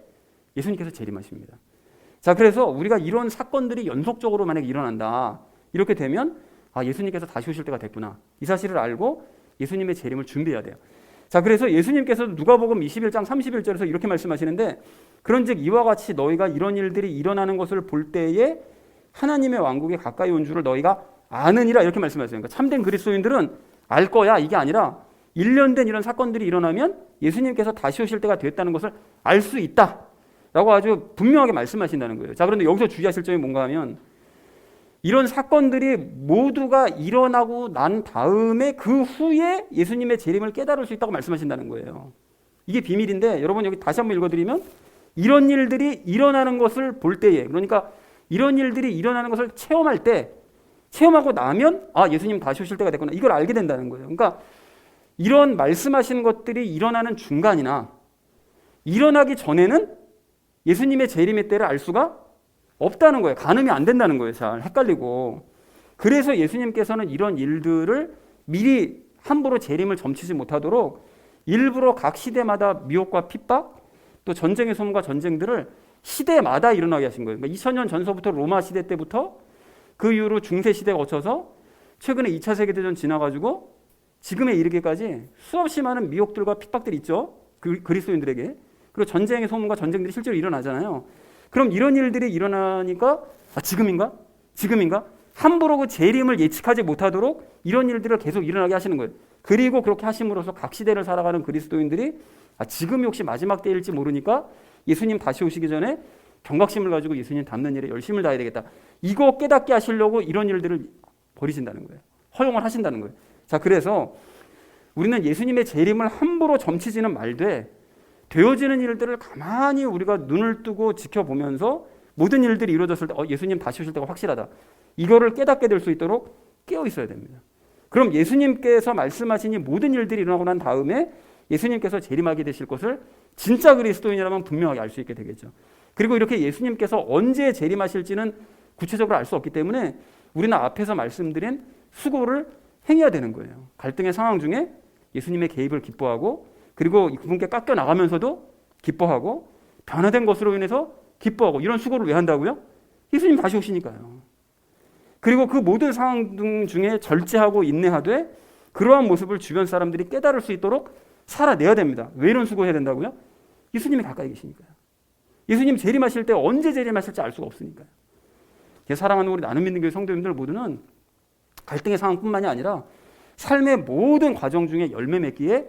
예수님께서 재림하십니다. 자, 그래서 우리가 이런 사건들이 연속적으로 만약에 일어난다, 이렇게 되면 예수님께서 다시 오실 때가 됐구나, 이 사실을 알고 예수님의 재림을 준비해야 돼요. 자, 그래서 예수님께서 누가복음 21장 31절에서 이렇게 말씀하시는데, 그런즉 이와 같이 너희가 이런 일들이 일어나는 것을 볼 때에 하나님의 왕국에 가까이 온 줄을 너희가 아느니라, 이렇게 말씀하세요. 그러니까 참된 그리스도인들은 알 거야, 이게 아니라 1년 된 이런 사건들이 일어나면 예수님께서 다시 오실 때가 됐다는 것을 알 수 있다 라고 아주 분명하게 말씀하신다는 거예요. 자, 그런데 여기서 주의하실 점이 뭔가 하면, 이런 사건들이 모두가 일어나고 난 다음에 그 후에 예수님의 재림을 깨달을 수 있다고 말씀하신다는 거예요. 이게 비밀인데, 여러분 여기 다시 한번 읽어드리면, 이런 일들이 일어나는 것을 볼 때에, 그러니까 이런 일들이 일어나는 것을 체험할 때, 체험하고 나면 예수님 다시 오실 때가 됐구나, 이걸 알게 된다는 거예요. 그러니까 이런 말씀하신 것들이 일어나는 중간이나 일어나기 전에는 예수님의 재림의 때를 알 수가 없다는 거예요. 가늠이 안 된다는 거예요. 잘 헷갈리고. 그래서 예수님께서는 이런 일들을 미리 함부로 재림을 점치지 못하도록 일부러 각 시대마다 미혹과 핍박, 또 전쟁의 소문과 전쟁들을 시대마다 일어나게 하신 거예요. 그러니까 2000년 전서부터 로마 시대 때부터 그 이후로 중세 시대가 거쳐서 최근에 2차 세계대전 지나가지고 지금에 이르기까지 수없이 많은 미혹들과 핍박들이 있죠. 그리스도인들에게. 그리고 전쟁의 소문과 전쟁들이 실제로 일어나잖아요. 그럼 이런 일들이 일어나니까 지금인가? 함부로 그 재림을 예측하지 못하도록 이런 일들을 계속 일어나게 하시는 거예요. 그리고 그렇게 하심으로써 각 시대를 살아가는 그리스도인들이 지금이 혹시 마지막 때일지 모르니까 예수님 다시 오시기 전에 경각심을 가지고 예수님 닮는 일에 열심을 다해야 되겠다, 이거 깨닫게 하시려고 이런 일들을 벌이신다는 거예요. 허용을 하신다는 거예요. 자, 그래서 우리는 예수님의 재림을 함부로 점치지는 말되 되어지는 일들을 가만히 우리가 눈을 뜨고 지켜보면서 모든 일들이 이루어졌을 때 예수님 다시 오실 때가 확실하다, 이거를 깨닫게 될 수 있도록 깨어 있어야 됩니다. 그럼 예수님께서 말씀하신 이 모든 일들이 일어나고 난 다음에 예수님께서 재림하게 되실 것을 진짜 그리스도인이라면 분명하게 알 수 있게 되겠죠. 그리고 이렇게 예수님께서 언제 재림하실지는 구체적으로 알 수 없기 때문에 우리는 앞에서 말씀드린 수고를 행해야 되는 거예요. 갈등의 상황 중에 예수님의 개입을 기뻐하고, 그리고 그분께 깎여 나가면서도 기뻐하고, 변화된 것으로 인해서 기뻐하고, 이런 수고를 왜 한다고요? 예수님 다시 오시니까요. 그리고 그 모든 상황 중에 절제하고 인내하되 그러한 모습을 주변 사람들이 깨달을 수 있도록 살아내야 됩니다. 왜 이런 수고해야 된다고요? 예수님이 가까이 계시니까요. 예수님 재림하실 때 언제 재림하실지 알 수가 없으니까요. 사랑하는 우리 나눔 믿는 교회 성도님들 모두는 갈등의 상황뿐만이 아니라 삶의 모든 과정 중에 열매 맺기에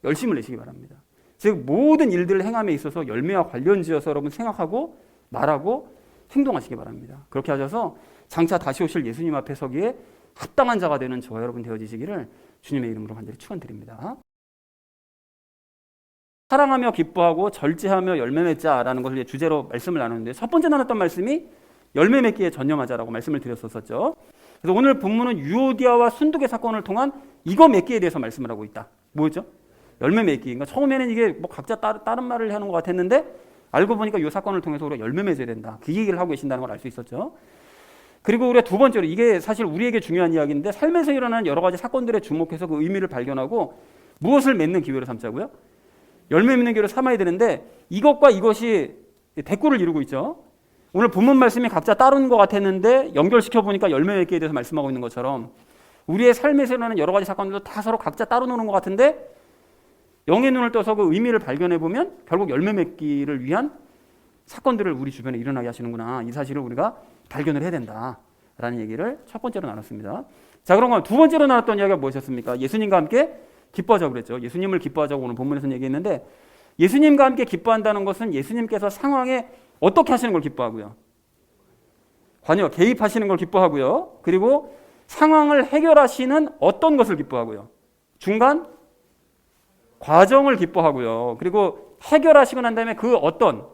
열심을 내시기 바랍니다. 즉 모든 일들을 행함에 있어서 열매와 관련지어서 여러분 생각하고 말하고 행동하시기 바랍니다. 그렇게 하셔서 장차 다시 오실 예수님 앞에 서기에 합당한 자가 되는 저와 여러분 되어지시기를 주님의 이름으로 간절히 축원드립니다. 사랑하며 기뻐하고 절제하며 열매 맺자라는 것을 주제로 말씀을 나누는데, 첫 번째 나눴던 말씀이 열매 맺기에 전념하자라고 말씀을 드렸었죠. 그래서 오늘 본문은 유오디아와 순두계 사건을 통한 이거 맺기에 대해서 말씀을 하고 있다. 뭐였죠? 열매 맺기. 그러니까 처음에는 이게 뭐 각자 다른 말을 하는 것 같았는데 알고 보니까 이 사건을 통해서 우리가 열매 맺어야 된다. 그 얘기를 하고 계신다는 걸 알 수 있었죠. 그리고 우리가 두 번째로, 이게 사실 우리에게 중요한 이야기인데, 삶에서 일어나는 여러 가지 사건들에 주목해서 그 의미를 발견하고 무엇을 맺는 기회로 삼자고요? 열매 맺는 기회로 삼아야 되는데, 이것과 이것이 대꾸를 이루고 있죠. 오늘 본문 말씀이 각자 다른 것 같았는데 연결시켜 보니까 열매 맺기에 대해서 말씀하고 있는 것처럼, 우리의 삶에서 일어나는 여러 가지 사건들도 다 서로 각자 따로 노는 것 같은데 영의 눈을 떠서 그 의미를 발견해 보면 결국 열매 맺기를 위한 사건들을 우리 주변에 일어나게 하시는구나, 이 사실을 우리가 발견을 해야 된다라는 얘기를 첫 번째로 나눴습니다. 자, 그럼 두 번째로 나눴던 이야기가 무엇이었습니까? 예수님과 함께 기뻐하자고 그랬죠. 예수님을 기뻐하자고 오늘 본문에서 얘기했는데, 예수님과 함께 기뻐한다는 것은 예수님께서 상황에 어떻게 하시는 걸 기뻐하고요, 관여 개입하시는 걸 기뻐하고요, 그리고 상황을 해결하시는 어떤 것을 기뻐하고요, 중간 과정을 기뻐하고요, 그리고 해결하시고 난 다음에 그 어떤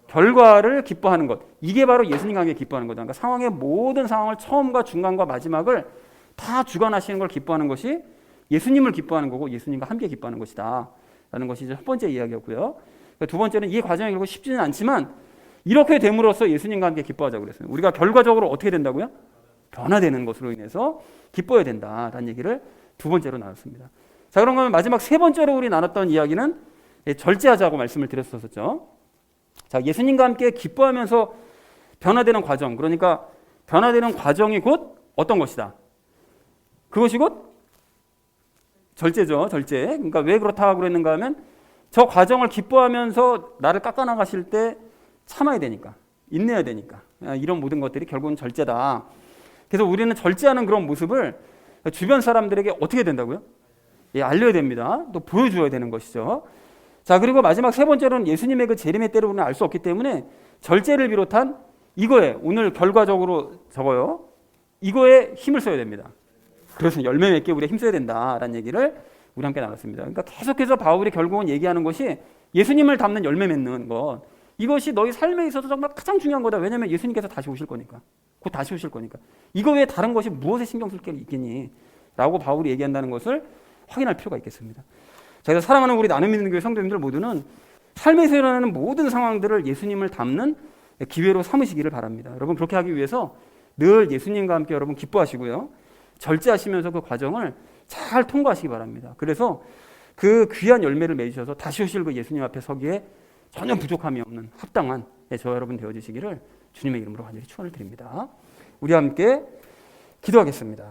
결과를 기뻐하는 것, 이게 바로 예수님과 함께 기뻐하는 거다. 그러니까 상황의 모든 상황을 처음과 중간과 마지막을 다 주관하시는 걸 기뻐하는 것이 예수님을 기뻐하는 거고 예수님과 함께 기뻐하는 것이다 라는 것이 첫 번째 이야기였고요. 그러니까 두 번째는 이 과정이 결국 쉽지는 않지만 이렇게 됨으로써 예수님과 함께 기뻐하자고 그랬어요. 우리가 결과적으로 어떻게 된다고요? 변화되는 것으로 인해서 기뻐해야 된다라는 얘기를 두 번째로 나눴습니다. 자, 그럼 마지막 세 번째로 우리 나눴던 이야기는 절제하자고 말씀을 드렸었죠. 자, 예수님과 함께 기뻐하면서 변화되는 과정, 그러니까 변화되는 과정이 곧 어떤 것이다? 그것이 곧 절제죠, 절제. 그러니까 왜 그렇다고 그랬는가 하면 저 과정을 기뻐하면서 나를 깎아나가실 때 참아야 되니까, 인내해야 되니까, 이런 모든 것들이 결국은 절제다. 그래서 우리는 절제하는 그런 모습을 주변 사람들에게 어떻게 된다고요? 알려야 됩니다. 또 보여줘야 되는 것이죠. 자, 그리고 마지막 세 번째로는 예수님의 그 재림의 때를 우리는 알 수 없기 때문에 절제를 비롯한 이거에 오늘 결과적으로 적어요. 이거에 힘을 써야 됩니다. 그래서 열매 맺게 우리가 힘써야 된다라는 얘기를 우리 함께 나눴습니다. 그러니까 계속해서 바울이 결국은 얘기하는 것이 예수님을 닮는 열매 맺는 것, 이것이 너희 삶에 있어서 정말 가장 중요한 거다. 왜냐하면 예수님께서 다시 오실 거니까, 곧 다시 오실 거니까. 이거 외에 다른 것이 무엇에 신경 쓸 게 있겠니? 라고 바울이 얘기한다는 것을 확인할 필요가 있겠습니다. 자, 그래서 사랑하는 우리 나눔 있는 교회 성도님들 모두는 삶에서 일어나는 모든 상황들을 예수님을 닮는 기회로 삼으시기를 바랍니다. 여러분, 그렇게 하기 위해서 늘 예수님과 함께 여러분 기뻐하시고요, 절제하시면서 그 과정을 잘 통과하시기 바랍니다. 그래서 그 귀한 열매를 맺으셔서 다시 오실 그 예수님 앞에 서기에 전혀 부족함이 없는 합당한 저와 여러분 되어주시기를 주님의 이름으로 간절히 축원을 드립니다. 우리 함께 기도하겠습니다.